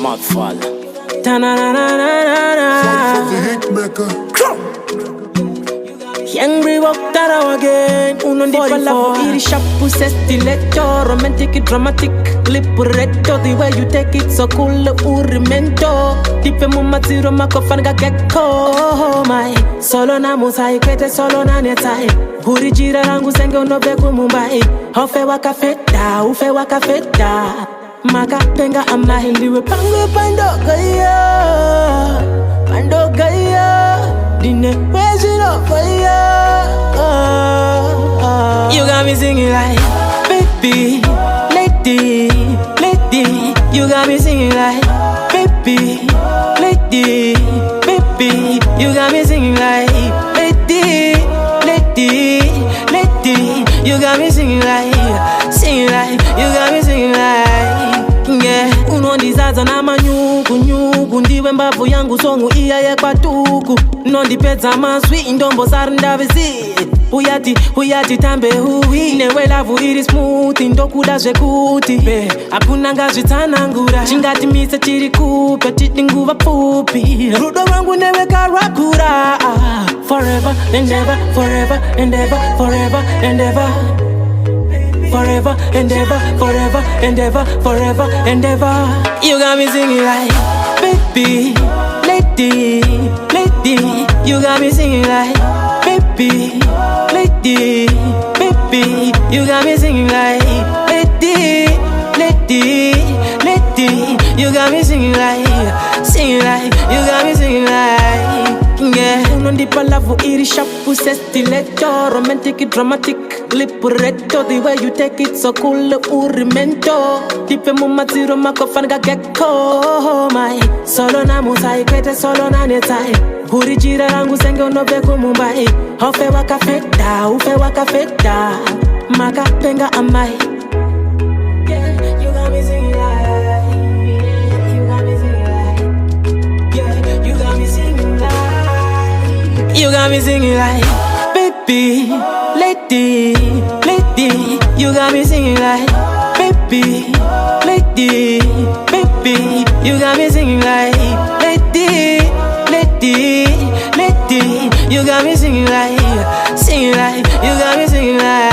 mad fall. Young walk that out again. Uno di palla for sharp stiletto, romantic dramatic libretto. The way you take it so cool, urimento. Tipe mumatiro makofanga gecko. Oh my, solo na musai kwete solo na netai. Huri jira rangu senge unobe kumumbai. Hofe waka feta. Maka penga amahiliwe pango pandogaya. Dine raise up for you got me singing like, baby, lady. You got me singing like, baby, lady. You got me singing like, lady. You got me singing like, you got me singing like, yeah. Uno ndizaza na manyuku ndiwe mbavu yangu songu iya ye kwatuku nondipedza maswi indombo sarindavisi uyati tambe hui newe lavu iri smooth ndokuda zvekuti be akuna ngazvitsanangura chingatimise chiri kupe titi nguva pfupi rudo rwangu newe karwakura forever and ever, forever and ever, forever and ever. Forever and ever, forever and ever, forever and ever. You got me singing like, baby, lady. You got me singing like, baby, lady. You got me singing like, lady. You got me singing like, you got me singing like, yeah. Uno di palavu iri sharp stiletto, romantic dramatic libretto. The way you take it so cool, urimento. Tipe mumatiro makofanga gecko. Oh my, solo na musai kwete solo na netai. Huri jira rangu senge unobe kumumbai. Hofe waka feta. Maka penga amai. Yeah, you got me singing like, you got me singing like, yeah, you got me singing like, you got me singing like, baby, lady. You got me singing like, baby, lady. You got me singing like, lady. You got me singing like, you got me singing like.